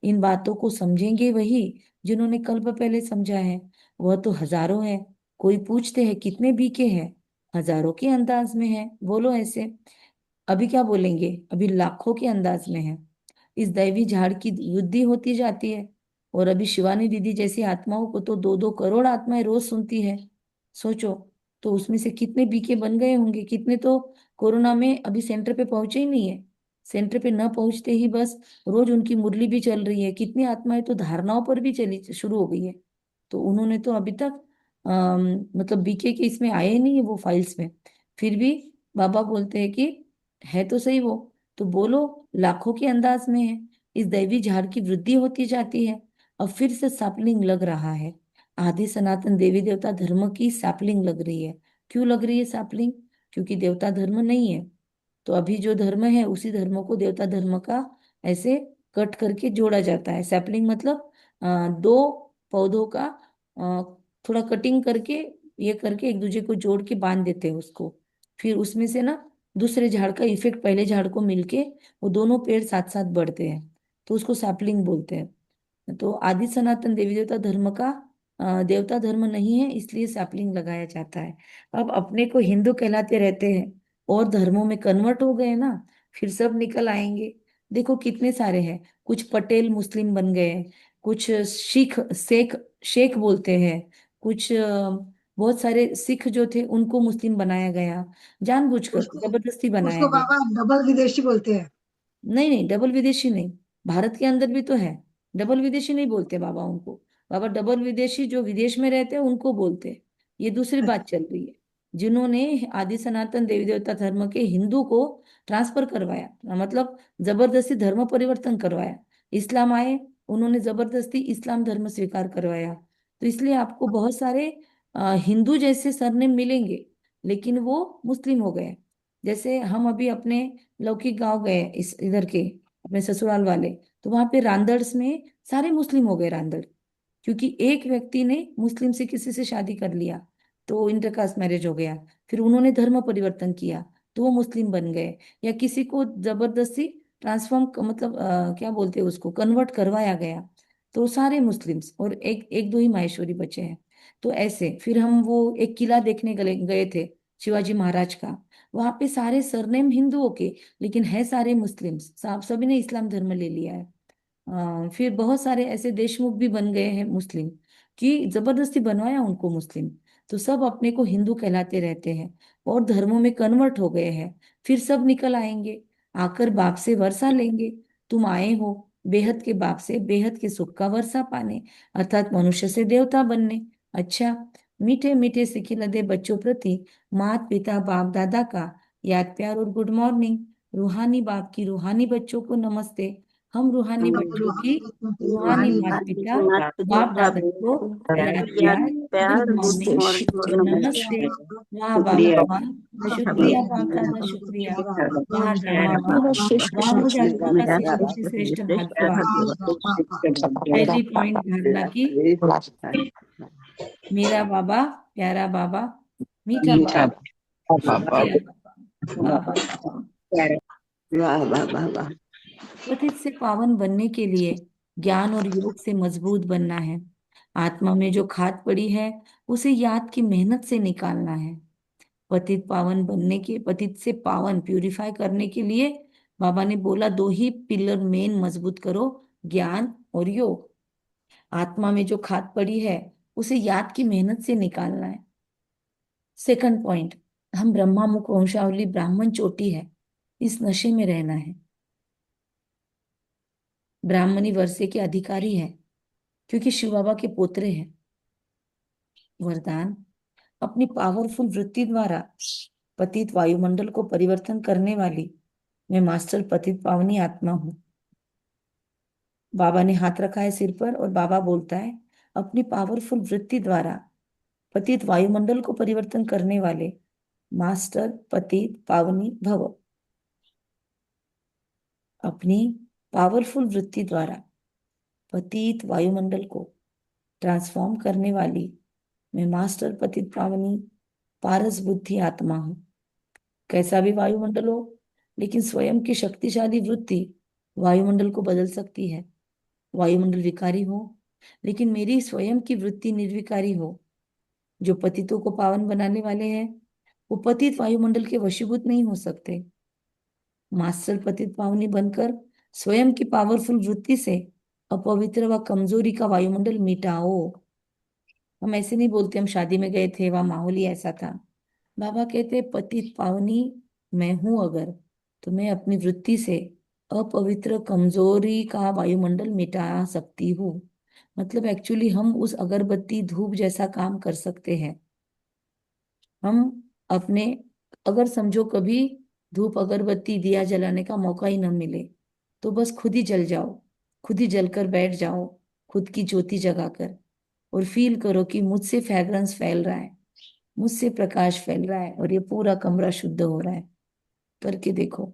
इन बातों को समझेंगे वही जिन्होंने कल्प पहले समझा है। वह तो हजारों है। कोई पूछते हैं कितने बीके हैं? हजारों के अंदाज में है, बोलो ऐसे। अभी क्या बोलेंगे? अभी लाखों के अंदाज में है। इस दैवी झाड़ की वृद्धि होती जाती है। और अभी शिवानी दीदी जैसी आत्माओं को तो 2-2 करोड़ आत्माएं रोज सुनती है। सोचो, तो उसमें से कितने बीके बन गए होंगे, कितने तो कोरोना में अभी सेंटर पे पहुंचे ही नहीं है। सेंटर पे न पहुंचते ही बस रोज उनकी मुरली भी चल रही है। कितनी आत्माएं तो धारणाओं पर भी चली शुरू हो गई है। तो उन्होंने तो अभी तक मतलब बीके के इसमें आए ही नहीं है वो फाइल्स में। फिर भी बाबा बोलते हैं कि है तो सही वो। तो बोलो, लाखों के अंदाज में है। इस दैवी झाड़ की वृद्धि होती जाती है। अब फिर से सैपलिंग लग रहा है। आदि सनातन देवी देवता धर्म की सैपलिंग लग रही है। क्यों लग रही है सैपलिंग? क्योंकि देवता धर्म नहीं है। तो अभी जो धर्म है उसी धर्म को देवता धर्म का ऐसे कट करके जोड़ा जाता है। सैपलिंग मतलब दो पौधों का थोड़ा कटिंग करके ये करके एक दूसरे को जोड़ के बांध देते हैं उसको। फिर उसमें से ना दूसरे झाड़ का इफेक्ट पहले झाड़ को मिलके वो दोनों पेड़ साथ साथ बढ़ते हैं, तो उसको सैपलिंग बोलते हैं। तो आदि सनातन देवी देवता धर्म का देवता धर्म नहीं है, इसलिए सैपलिंग लगाया जाता है। अब अपने को हिंदू कहलाते रहते हैं और धर्मों में कन्वर्ट हो गए ना, फिर सब निकल आएंगे। देखो कितने सारे हैं, कुछ पटेल मुस्लिम बन गए, कुछ सिख शेख शेख बोलते हैं, कुछ बहुत सारे सिख जो थे उनको मुस्लिम बनाया गया, जानबूझकर उसको जबरदस्ती बनाया उसको गया। बाबा डबल विदेशी बोलते हैं। नहीं नहीं, डबल विदेशी नहीं, भारत के अंदर भी तो है। डबल विदेशी नहीं बोलते बाबा उनको। बाबा डबल विदेशी जो विदेश में रहते हैं उनको बोलते हैं। ये दूसरी बात चल रही है, जिन्होंने आदि सनातन देवी देवता धर्म के हिंदू को ट्रांसफर करवाया, मतलब जबरदस्ती धर्म परिवर्तन करवाया। इस्लाम आए, उन्होंने जबरदस्ती इस्लाम धर्म स्वीकार करवाया। तो इसलिए आपको बहुत सारे हिंदू जैसे सरनेम मिलेंगे, लेकिन वो मुस्लिम हो गए। जैसे हम अभी अपने लौकिक गांव गए, इस इधर के अपने ससुराल वाले, तो वहां पे रांदर्स में सारे मुस्लिम हो गए रांदड़, क्योंकि एक व्यक्ति ने मुस्लिम से किसी से शादी कर लिया, तो इंटरकास्ट मैरिज हो गया। फिर उन्होंने धर्म परिवर्तन किया, तो वो मुस्लिम बन गए। या किसी को जबरदस्ती ट्रांसफॉर्म मतलब क्या बोलते हैं उसको, कन्वर्ट करवाया गया, तो सारे मुस्लिम्स, और एक एक दो ही माहेश्वरी बचे हैं। तो ऐसे फिर हम वो एक किला देखने गए गए थे, शिवाजी महाराज का। वहां पे सारे सरनेम हिंदुओं के, लेकिन है सारे मुस्लिम्स, सभी ने इस्लाम धर्म ले लिया है। फिर बहुत सारे ऐसे देशमुख भी बन गए हैं मुस्लिम, कि जबरदस्ती बनवाया उनको मुस्लिम। तो सब अपने को हिंदू कहलाते रहते हैं और धर्मों में कन्वर्ट हो गए हैं। फिर सब निकल आएंगे, आकर बाप से वर्षा लेंगे। तुम आए हो बेहद के बाप से बेहद के सुख का वर्षा पाने, अर्थात मनुष्य से देवता बनने। अच्छा, मीठे मीठे से खिलते बच्चों प्रति माता पिता बाप दादा का याद प्यार और गुड मॉर्निंग। रूहानी बाप की रूहानी बच्चों को नमस्ते। हम रूहानी हम बच्चों की रूहानी बच्चों की रूहानी रूहानी माता बच्चों पिता को बाप दादा को याद प्यार गुड मॉर्निंग और नमस्ते। वाह वाह वाह वाह, शुक्रिया बाप दादा शुक्रिया। वाह ड्रामा वाह, वाह मुझे आत्मा का सबसे श्रेष्ठ भाग्य वाह। पहली पॉइंट धारणा की, मेरा बाबा प्यारा बाबा मीठा बाबा शुक्रिया बाबा। वाह वाह वाह। वाह वाह वाह वाह। पतित से पावन बनने के लिए ज्ञान और योग से मजबूत बनना है। आत्मा में जो खाद पड़ी है उसे याद की मेहनत से निकालना है। पतित पावन बनने के, पतित से पावन प्यूरिफाई करने के लिए बाबा ने बोला दो ही पिलर मेन मजबूत करो, ज्ञान और योग। आत्मा में जो खाद पड़ी है उसे याद की मेहनत से निकालना है। सेकंड पॉइंट, हम ब्रह्मा मुख वंशावली ब्राह्मण चोटी है, इस नशे में रहना है। ब्राह्मणी वर्षे के अधिकारी है, क्योंकि शिव बाबा के पोतरे हैं। वरदान, अपनी पावरफुल वृत्ति द्वारा पतित वायुमंडल को परिवर्तन करने वाली मैं मास्टर पतित पावनी आत्मा हूँ। बाबा ने हाथ रखा है सिर पर और बाबा बोलता है, अपनी पावरफुल वृत्ति द्वारा पतित वायुमंडल को परिवर्तन करने वाले मास्टर पतित पावनी भव। अपनी पावरफुल वृत्ति द्वारा पतित वायुमंडल को ट्रांसफॉर्म करने वाली मैं मास्टर पतित पावनी पारस बुद्धि आत्मा हूं। कैसा भी वायुमंडल हो, लेकिन स्वयं की शक्तिशाली वृत्ति वायुमंडल को बदल सकती है। वायुमंडल विकारी हो, लेकिन मेरी स्वयं की वृत्ति निर्विकारी हो। जो पतितों को पावन बनाने वाले हैं वो पतित वायुमंडल के वशीभूत नहीं हो सकते। मास्टर पतित पावनी बनकर स्वयं की पावरफुल वृत्ति से अपवित्र व कमजोरी का वायुमंडल मिटाओ। हम ऐसे नहीं बोलते हम शादी में गए थे वहां माहौल ही ऐसा था। बाबा कहते पतित पावनी मैं हूं अगर, तो मैं अपनी वृत्ति से अपवित्र कमजोरी का वायुमंडल मिटा सकती हूँ। मतलब एक्चुअली हम उस अगरबत्ती धूप जैसा काम कर सकते हैं। हम अपने, अगर समझो कभी धूप अगरबत्ती दिया जलाने का मौका ही न मिले, तो बस खुद ही जल जाओ, खुद ही जलकर बैठ जाओ, खुद की ज्योति जगाकर, और फील करो कि मुझसे फ्रेग्रेंस फैल रहा है, मुझसे प्रकाश फैल रहा है और ये पूरा कमरा शुद्ध हो रहा है। करके देखो।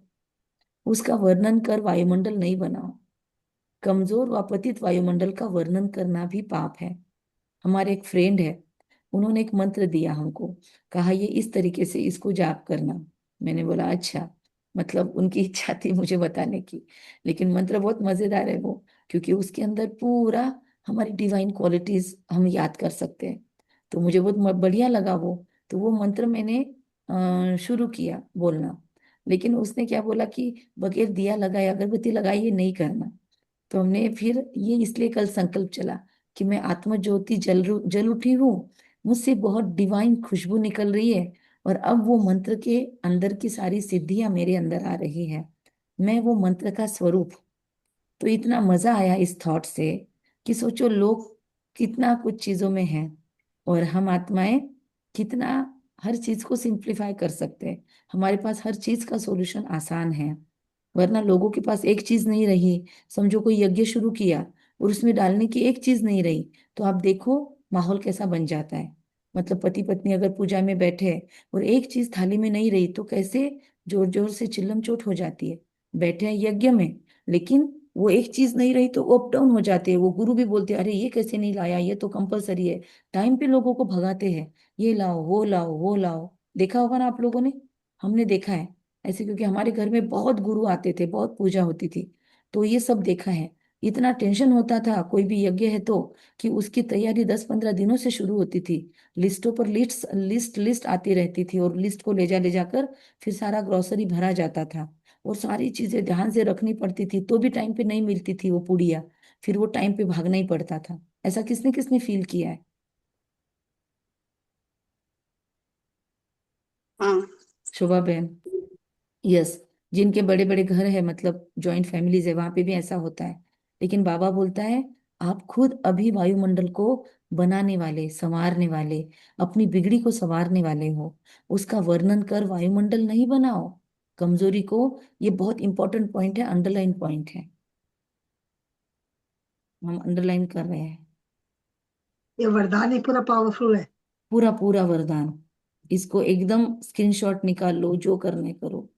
उसका वर्णन कर वायुमंडल नहीं बनाओ। कमजोर व पतित वायुमंडल का वर्णन करना भी पाप है। हमारे एक फ्रेंड है, उन्होंने एक मंत्र दिया हमको, कहा ये इस तरीके से इसको जाप करना। मैंने बोला अच्छा, मतलब उनकी इच्छा थी मुझे बताने की, लेकिन मंत्र बहुत मजेदार है वो, क्योंकि उसके अंदर पूरा हमारी डिवाइन क्वालिटीज हम याद कर सकते हैं। तो मुझे बहुत बढ़िया लगा वो। तो वो मंत्र मैंने शुरू किया बोलना, लेकिन उसने क्या बोला कि बगैर दिया लगाए अगरबत्ती लगाए ये नहीं करना। तो हमने फिर ये इसलिए कल संकल्प चला कि मैं आत्म ज्योति जल उठी हूँ, मुझसे बहुत डिवाइन खुशबू निकल रही है, और अब वो मंत्र के अंदर की सारी सिद्धियां मेरे अंदर आ रही है, मैं वो मंत्र का स्वरूप। तो इतना मजा आया इस थॉट से कि सोचो लोग कितना कुछ चीजों में हैं, और हम आत्माएं कितना हर चीज को सिंप्लीफाई कर सकते हैं। हमारे पास हर चीज का सॉल्यूशन आसान है, वरना लोगों के पास एक चीज नहीं रही, समझो कोई यज्ञ शुरू किया और उसमें डालने की एक चीज नहीं रही, तो आप देखो माहौल कैसा बन जाता है। मतलब पति पत्नी अगर पूजा में बैठे हैं और एक चीज थाली में नहीं रही तो कैसे जोर जोर से चिल्लम चोट हो जाती है। बैठे हैं यज्ञ में, लेकिन वो एक चीज नहीं रही तो अप डाउन हो जाते हैं, वो गुरु भी बोलते हैं अरे ये कैसे नहीं लाया, ये तो कंपलसरी है। टाइम पे लोगों को भगाते हैं, ये लाओ वो लाओ वो लाओ। देखा होगा ना आप लोगों ने, हमने देखा है ऐसे, क्योंकि हमारे घर में बहुत गुरु आते थे, बहुत पूजा होती थी, तो ये सब देखा है। इतना टेंशन होता था कोई भी यज्ञ है तो, कि उसकी तैयारी 10-15 दिनों से शुरू होती थी। लिस्टों पर लिस्ट लिस्ट लिस्ट आती रहती थी, और लिस्ट को ले जाकर फिर सारा ग्रोसरी भरा जाता था, और सारी चीजें ध्यान से रखनी पड़ती थी, तो भी टाइम पे नहीं मिलती थी वो पुड़िया, फिर वो टाइम पे भागना ही पड़ता था। ऐसा किसने किसने फील किया है? हाँ। शोभा बहन? यस। जिनके बड़े बड़े घर है, मतलब जॉइंट फैमिलीज है, वहां पे भी ऐसा होता है। लेकिन बाबा बोलता है आप खुद अभी वायुमंडल को बनाने वाले, संवारने वाले, अपनी बिगड़ी को संवारने वाले हो। उसका वर्णन कर वायुमंडल नहीं बनाओ कमजोरी को। ये बहुत इंपॉर्टेंट पॉइंट है, अंडरलाइन पॉइंट है, हम अंडरलाइन कर रहे हैं। ये वरदान ही पूरा पावरफुल है। पूरा पूरा वरदान, इसको एकदम स्क्रीनशॉट निकाल लो, जो करने करो।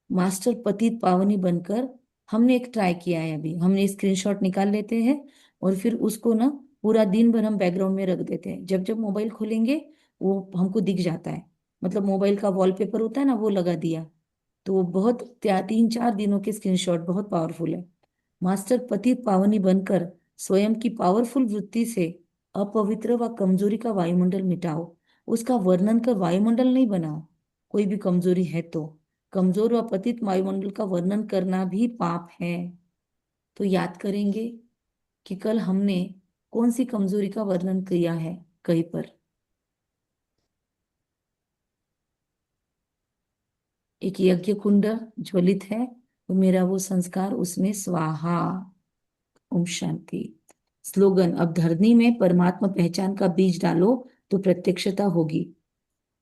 मास्टर पतित पावनी बनकर, हमने एक ट्राई किया है अभी, हमने स्क्रीनशॉट निकाल लेते हैं और फिर उसको ना पूरा दिन भर हम बैकग्राउंड में रख देते हैं। जब जब मोबाइल खोलेंगे वो हमको दिख जाता है, मतलब मोबाइल का वॉलपेपर होता है ना, वो लगा दिया। तो वो बहुत 3-4 दिनों के स्क्रीनशॉट बहुत पावरफुल है। मास्टर पतित पावनी बनकर स्वयं की पावरफुल वृत्ति से अपवित्र व कमजोरी का वायुमंडल मिटाओ। उसका वर्णन कर वायुमंडल नहीं बनाओ। कोई भी कमजोरी है तो, कमजोर व पतित वायुमंडल का वर्णन करना भी पाप है। तो याद करेंगे कि कल हमने कौन सी कमजोरी का वर्णन किया है कहीं पर। एक यज्ञ कुंड ज्वलित है, तो मेरा वो संस्कार उसमें स्वाहा। ओम शांति। स्लोगन, अब धरनी में परमात्मा पहचान का बीज डालो तो प्रत्यक्षता होगी।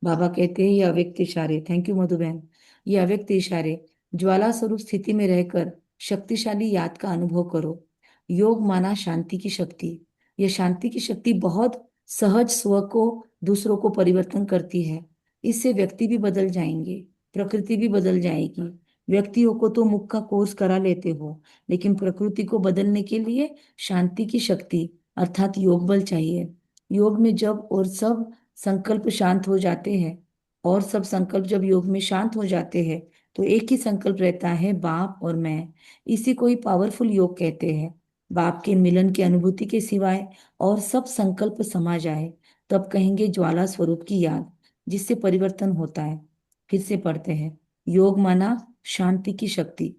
बाबा कहते हैं ये अव्यक्त इशारे, थैंक यू मधु बहन, ये अव्यक्त इशारे ज्वाला स्वरूप स्थिति में रहकर शक्तिशाली याद का अनुभव करो। योग माना शांति की शक्ति। यह शांति की शक्ति बहुत सहज स्व को दूसरों को परिवर्तन करती है। इससे व्यक्ति भी बदल जाएंगे, प्रकृति भी बदल जाएगी। व्यक्तियों को तो मुख का कोर्स करा लेते हो, लेकिन प्रकृति को बदलने के लिए शांति की शक्ति अर्थात योग बल चाहिए। योग में जब और सब संकल्प शांत हो जाते हैं, और सब संकल्प जब योग में शांत हो जाते हैं, तो एक ही संकल्प रहता है, बाप और मैं। इसी को ही पावरफुल योग कहते हैं। बाप के मिलन की अनुभूति के सिवाय और सब संकल्प समा जाए, तब कहेंगे ज्वाला स्वरूप की याद, जिससे परिवर्तन होता है। फिर से पढ़ते हैं, योग माना शांति की शक्ति।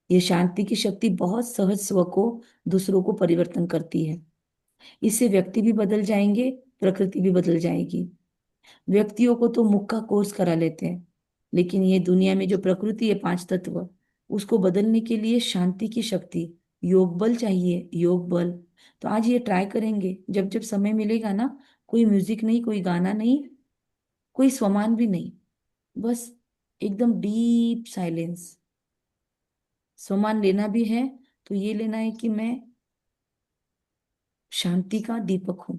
ये शांति की शक्ति बहुत सहज स्व को दूसरों को परिवर्तन करती है। इससे व्यक्ति भी बदल जाएंगे, प्रकृति भी बदल जाएगी। व्यक्तियों को तो मुख का कोर्स करा लेते हैं, लेकिन ये दुनिया में जो प्रकृति है, 5 तत्व, उसको बदलने के लिए शांति की शक्ति, योग बल चाहिए, योग बल। तो आज ये ट्राई करेंगे, जब जब समय मिलेगा ना, कोई म्यूजिक नहीं, कोई गाना नहीं, कोई स्वमान भी नहीं, बस एकदम डीप साइलेंस। स्वमान लेना भी है तो ये लेना है कि मैं शांति का दीपक हूं।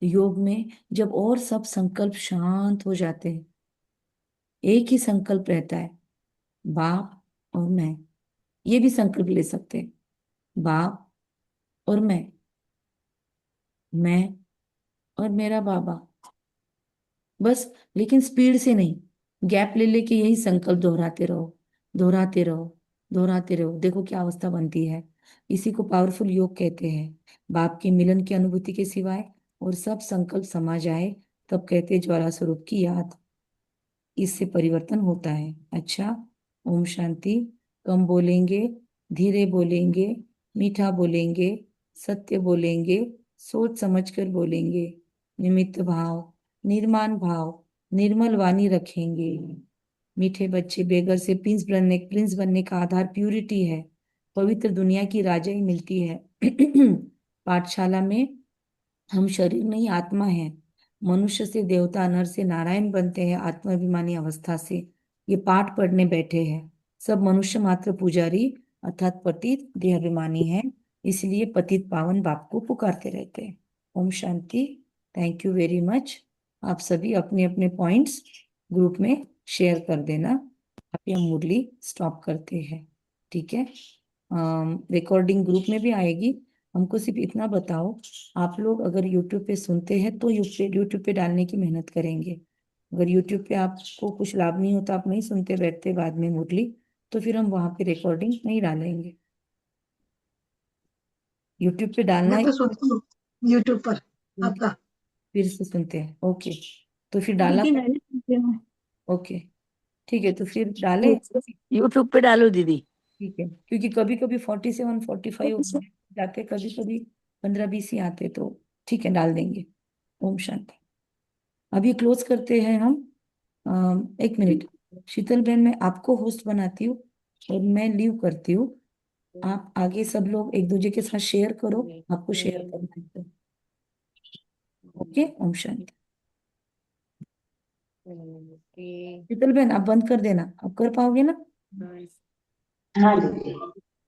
योग में जब और सब संकल्प शांत हो जाते हैं, एक ही संकल्प रहता है, बाप और मैं। ये भी संकल्प ले सकते हैं, बाप और मैं। मैं और मेरा बाबा। बस, लेकिन स्पीड से नहीं, गैप ले लेके यही संकल्प दोहराते रहो, दोहराते रहो, दोहराते रहो। देखो क्या अवस्था बनती है। इसी को पावरफुल योग कहते हैं। बाप के मिलन की अनुभूति के सिवाय और सब संकल्प समा जाए, तब कहते हैं ज्वाला स्वरूप की याद। इससे परिवर्तन होता है। अच्छा, ओम शांति। कम बोलेंगे, धीरे बोलेंगे, मीठा बोलेंगे, सत्य बोलेंगे, सोच समझकर बोलेंगे, निमित्त भाव, निर्माण भाव, निर्मल वाणी रखेंगे। मीठे बच्चे, बेगर से प्रिंस बनने का आधार प्यूरिटी है। पवित्र दुनिया की राजाई मिलती है। पाठशाला में हम शरीर नहीं आत्मा है। मनुष्य से देवता, नर से नारायण बनते हैं आत्माभिमानी अवस्था से। ये पाठ पढ़ने बैठे हैं। सब मनुष्य मात्र पुजारी अर्थात पतित देहाभिमानी है, इसलिए पतित पावन बाप को पुकारते रहते हैं। ओम शांति। Thank you very much. आप सभी अपने अपने पॉइंट्स ग्रुप में शेयर कर देना। अभी हम मुरली स्टॉप करते हैं, ठीक है। रिकॉर्डिंग ग्रुप में भी आएगी। हमको सिर्फ इतना बताओ, आप लोग अगर यूट्यूब पे सुनते हैं तो यूट्यूब पे डालने की मेहनत करेंगे। अगर यूट्यूब पे आपको कुछ लाभ नहीं होता, आप नहीं सुनते बैठते बाद में मुरली, तो फिर हम वहां पे रिकॉर्डिंग नहीं डालेंगे। यूट्यूब पे डालना मैं है, तो सुनती हूँ यूट्यूब पर सुनते- आपका। फिर से सुनते हैं। ओके, तो फिर डालना दीदी मैंने सुनती हूँ। ओके, ठीक है, तो फिर डाले। यूट्यूब पे डालो दीदी। ठीक है, क्योंकि कभी कभी 47 45 ओके जाते, कभी कभी 15 20 ही आते, तो ठीक है डाल देंगे। ओम शांति। अभी क्लोज करते हैं हम। एक मिनट, शीतल बहन, मैं आपको होस्ट बनाती हूँ और मैं लीव करती हूँ। आप आगे सब लोग एक दूसरे के साथ शेयर करो, आपको शेयर करना है तो। ओके, ओम शांति। शीतल बहन आप बंद कर देना, आप कर पाओगे ना? हाँ दीदी।